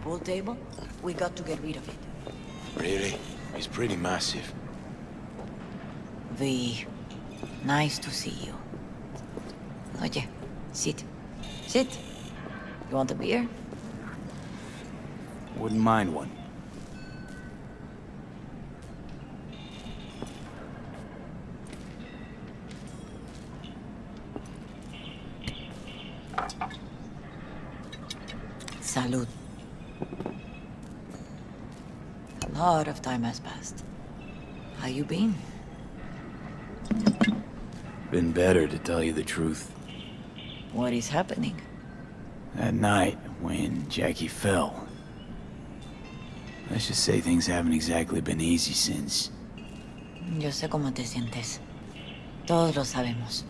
pool table? We got to get rid of it. Really? It's pretty massive. V, nice to see you. Oye, sit. Sit. You want a beer? Wouldn't mind one. Salud. A lot of time has passed. How you been? Been better, to tell you the truth. What is happening? That night, when Jackie fell. Let's just say things haven't exactly been easy since. Yo sé cómo te sientes. Todos lo sabemos.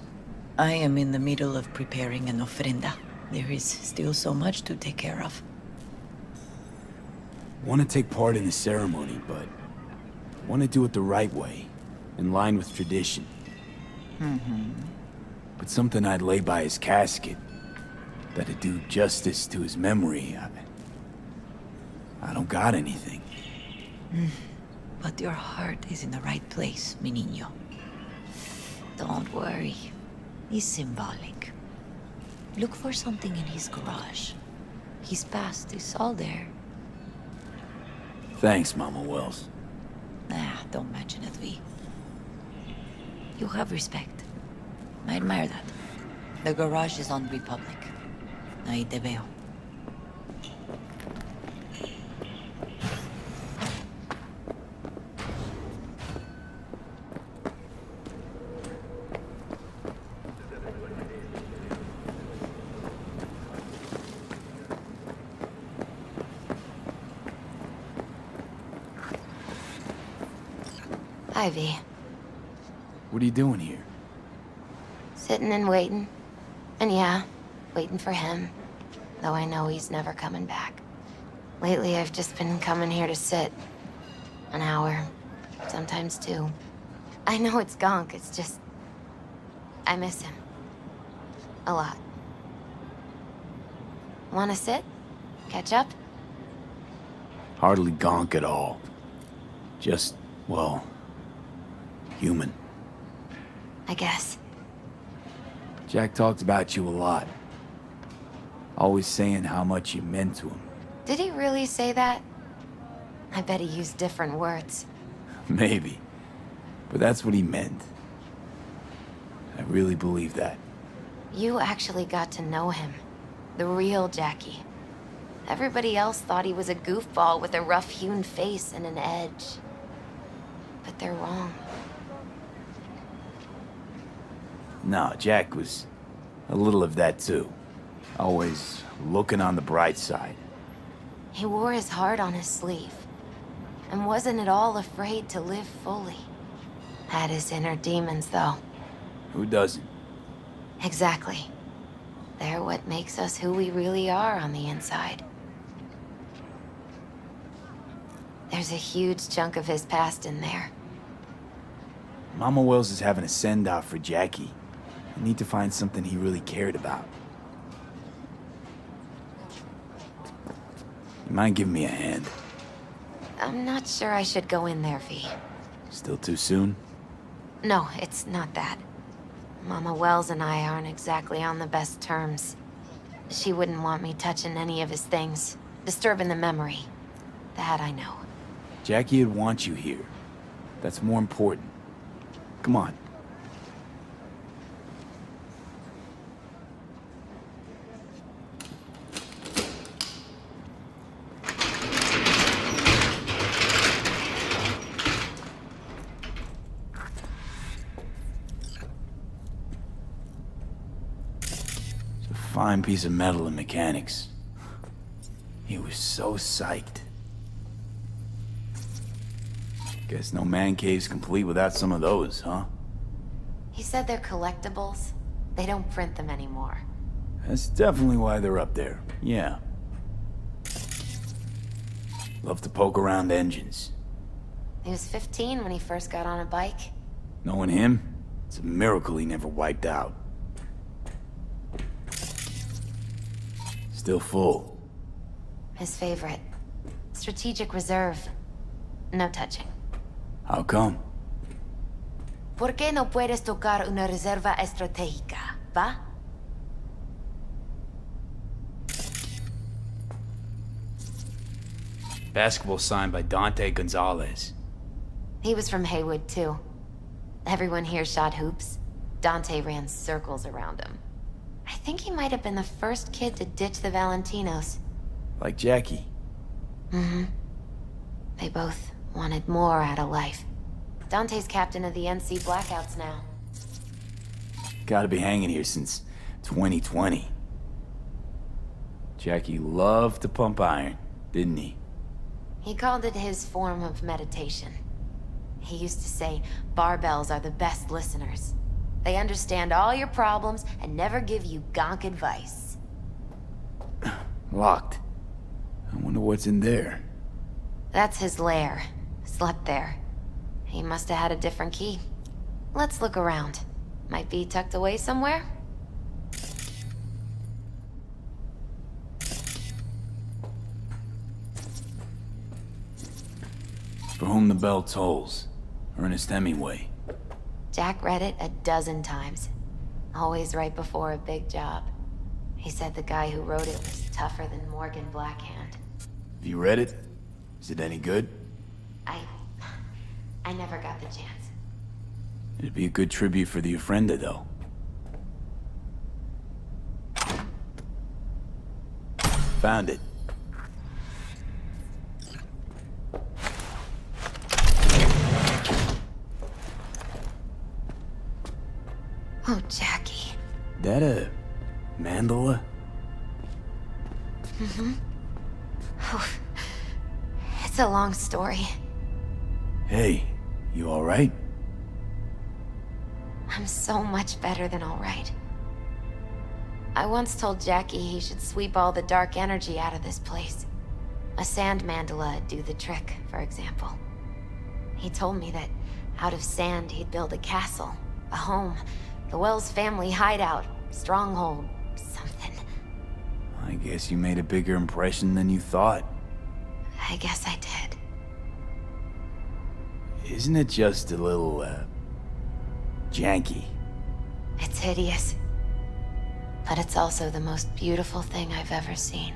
I am in the middle of preparing an ofrenda. There is still so much to take care of. Want to take part in the ceremony, but want to do it the right way, in line with tradition. But something I'd lay by his casket, that'd do justice to his memory, I don't got anything. But your heart is in the right place, mi niño. Don't worry. It's symbolic. Look for something in his garage. His past is all there. Thanks, Mama Wells. Don't mention it, V. You have respect. I admire that. The garage is on Republic. Ahí te veo. Ivy, What are you doing here? sitting and waiting. And yeah, waiting for him. Though I know he's never coming back. Lately, I've just been coming here to sit. An hour, sometimes two. I know it's gonk, it's just... I miss him. A lot. Wanna sit? Catch up? Hardly gonk at all. Just, well, human. I guess. Jack talked about you a lot. Always saying how much you meant to him. Did he really say that? I bet he used different words. Maybe. But that's what he meant. I really believe that. You actually got to know him. The real Jackie. Everybody else thought he was a goofball with a rough-hewn face and an edge. But they're wrong. No, Jack was a little of that too. Always looking on the bright side. He wore his heart on his sleeve. And wasn't at all afraid to live fully. Had his inner demons, though. Who doesn't? Exactly. They're what makes us who we really are on the inside. There's a huge chunk of his past in there. Mama Wells is having a send-off for Jackie. I need to find something he really cared about. You mind giving me a hand? I'm not sure I should go in there, V. Still too soon? No, it's not that. Mama Wells and I aren't exactly on the best terms. She wouldn't want me touching any of his things, disturbing the memory. That I know. Jackie would want you here. That's more important. Come on. Fine piece of metal in mechanics. He was so psyched. Guess no man cave's complete without some of those, huh? He said they're collectibles. They don't print them anymore. That's definitely why they're up there, yeah. Love to poke around engines. He was 15 when he first got on a bike. Knowing him, it's a miracle he never wiped out. Still full. His favorite. Strategic reserve. No touching. How come? ¿Por qué no puedes tocar una reserva estratégica, va? Basketball signed by Dante Gonzalez. He was from Haywood, too. Everyone here shot hoops. Dante ran circles around him. I think he might have been the first kid to ditch the Valentinos. Like Jackie. Mm-hmm. They both wanted more out of life. Dante's captain of the NC Blackouts now. Gotta be hanging here since 2020. Jackie loved to pump iron, didn't he? He called it his form of meditation. He used to say barbells are the best listeners. They understand all your problems and never give you gonk advice. Locked. I wonder what's in there. That's his lair. Slept there. He must have had a different key. Let's look around. Might be tucked away somewhere? For whom the bell tolls. Ernest Hemingway. Jack read it a dozen times. Always right before a big job. He said the guy who wrote it was tougher than Morgan Blackhand. Have you read it? Is it any good? I never got the chance. It'd be a good tribute for the Ofrenda, though. Found it. Oh, Jackie. That a mandala? It's a long story. Hey, you alright? I'm so much better than all right. I once told Jackie he should sweep all the dark energy out of this place. A sand mandala'd do the trick, for example. He told me that out of sand he'd build a castle, a home, the Wells family hideout, stronghold, something. I guess you made a bigger impression than you thought. I guess I did. Isn't it just a little, janky? It's hideous. But it's also the most beautiful thing I've ever seen.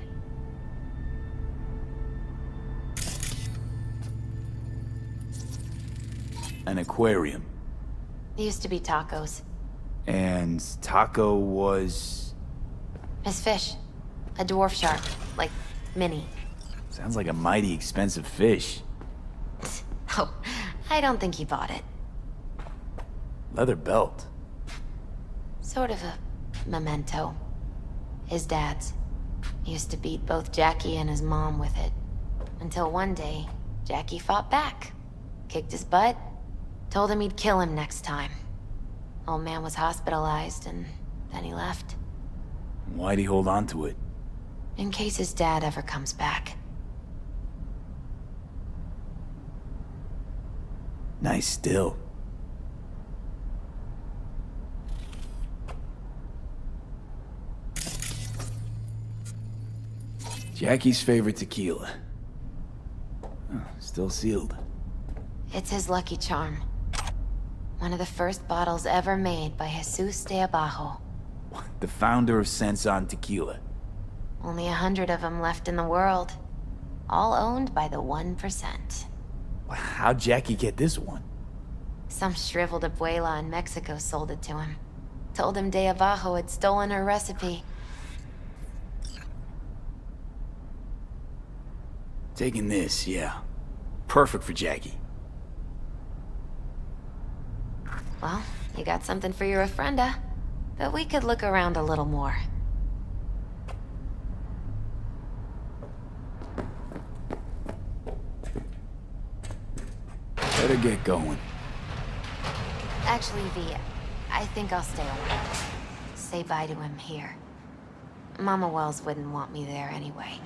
An aquarium. It used to be tacos. And Taco was... His fish. A dwarf shark. Like, mini. Sounds like a mighty expensive fish. Oh, I don't think he bought it. Leather belt. Sort of a memento. His dad's. He used to beat both Jackie and his mom with it. Until one day, Jackie fought back. Kicked his butt. Told him he'd kill him next time. Old man was hospitalized, and then he left. Why'd he hold on to it? In case his dad ever comes back. Nice still. Jackie's favorite tequila. Oh, still sealed. It's his lucky charm. One of the first bottles ever made by Jesus de Abajo. The founder of Sensan Tequila. Only 100 of them left in the world. All owned by the 1%. How'd Jackie get this one? Some shriveled abuela in Mexico sold it to him. Told him de Abajo had stolen her recipe. Taking this, yeah. Perfect for Jackie. Well, you got something for your ofrenda. But we could look around a little more. Better get going. Actually, V, I think I'll stay away. Say bye to him here. Mama Wells wouldn't want me there anyway.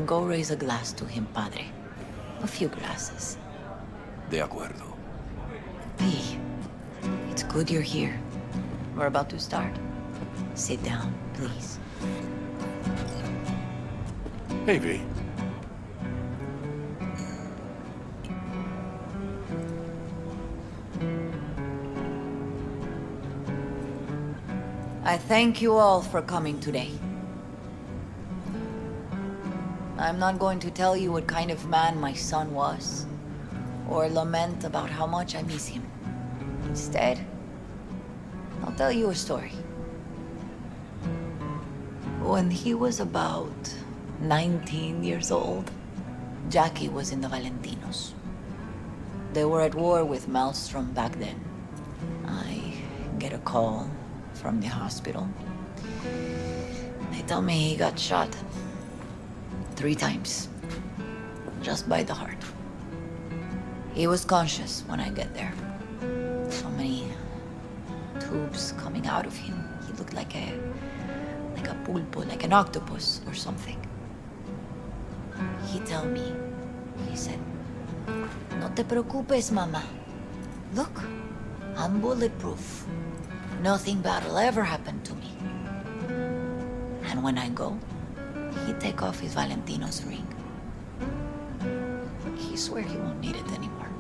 Then go raise a glass to him, padre. A few glasses. De acuerdo. V, it's good you're here. We're about to start. Sit down, please. Hey, V. I thank you all for coming today. I'm not going to tell you what kind of man my son was, or lament about how much I miss him. Instead, I'll tell you a story. When he was about 19 years old, Jackie was in the Valentinos. They were at war with Maelstrom back then. I get a call from the hospital. They tell me he got shot 3 times, just by the heart. He was conscious when I get there. So many tubes coming out of him. He looked like a pulpo, like an octopus or something. He tell me, he said, "No te preocupes, mama. Look, I'm bulletproof. Nothing bad will ever happen to me." And when I go, he take off his Valentino's ring. He swear he won't need it anymore.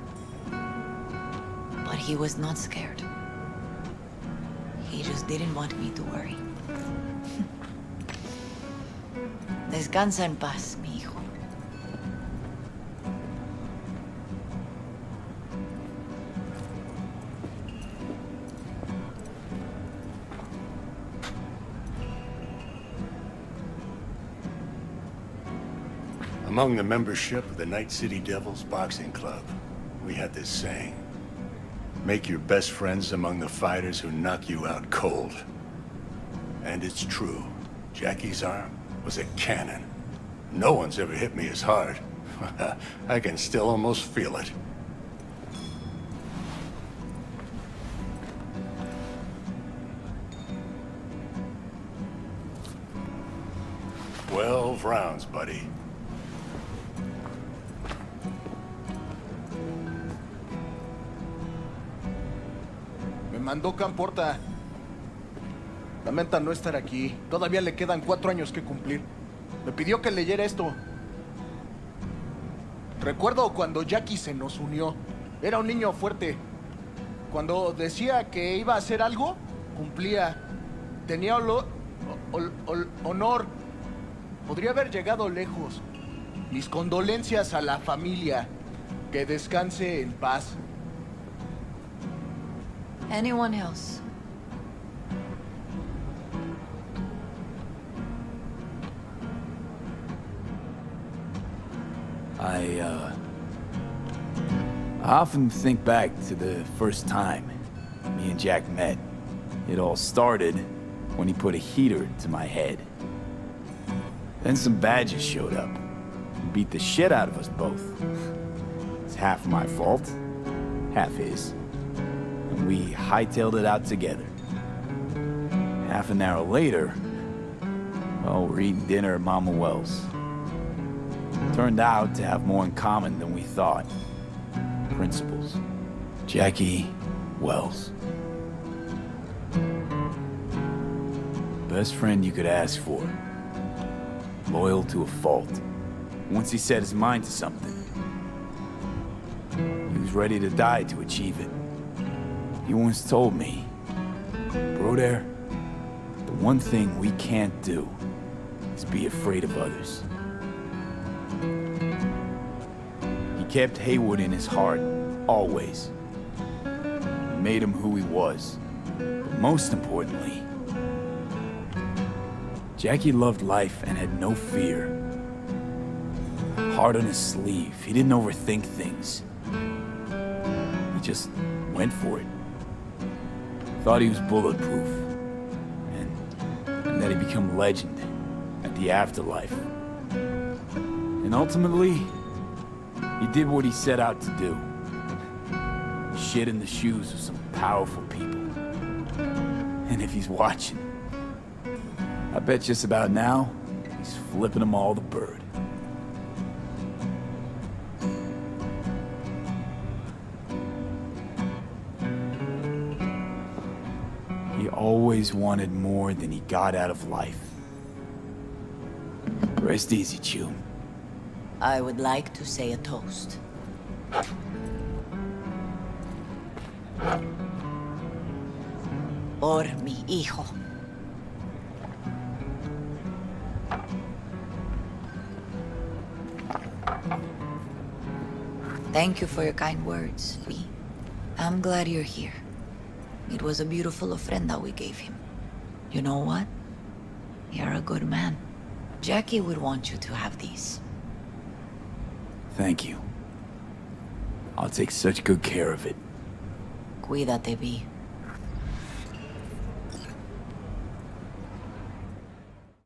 But he was not scared. He just didn't want me to worry. Descansa en paz, mi hijo. Among the membership of the Night City Devils Boxing Club, we had this saying: make your best friends among the fighters who knock you out cold. And it's true. Jackie's arm was a cannon. No one's ever hit me as hard. I can still almost feel it. "12 rounds, buddy." Me mandó Camporta. Lamenta no estar aquí. Todavía le quedan 4 años que cumplir. Me pidió que leyera esto. Recuerdo cuando Jackie se nos unió. Era un niño fuerte. Cuando decía que iba a hacer algo, cumplía. Tenía honor. Podría haber llegado lejos. Mis condolencias a la familia. Que descanse en paz. Anyone else? I often think back to the first time me and Jack met. It all started when he put a heater to my head. Then some badges showed up and beat the shit out of us both. It's half my fault, half his. And we hightailed it out together. Half an hour later, well, we're eating dinner at Mama Wells. Turned out to have more in common than we thought. Principles. Jackie Wells. Best friend you could ask for. Loyal to a fault. Once he set his mind to something, he was ready to die to achieve it. He once told me, "Brother, the one thing we can't do is be afraid of others." He kept Haywood in his heart, always. It made him who he was. But most importantly, Jackie loved life and had no fear. Heart on his sleeve, he didn't overthink things. He just went for it. Thought he was bulletproof, and that he'd become legend at the afterlife. And ultimately, he did what he set out to do. Shit in the shoes of some powerful people. And if he's watching, I bet just about now, he's flipping them all the bird. always wanted more than he got out of life. Rest easy, Chew. I would like to say a toast. Por mi hijo. Thank you for your kind words, V. I'm glad you're here. It was a beautiful ofrenda we gave him. You know what? You're a good man. Jackie would want you to have these. Thank you. I'll take such good care of it. Cuídate, V.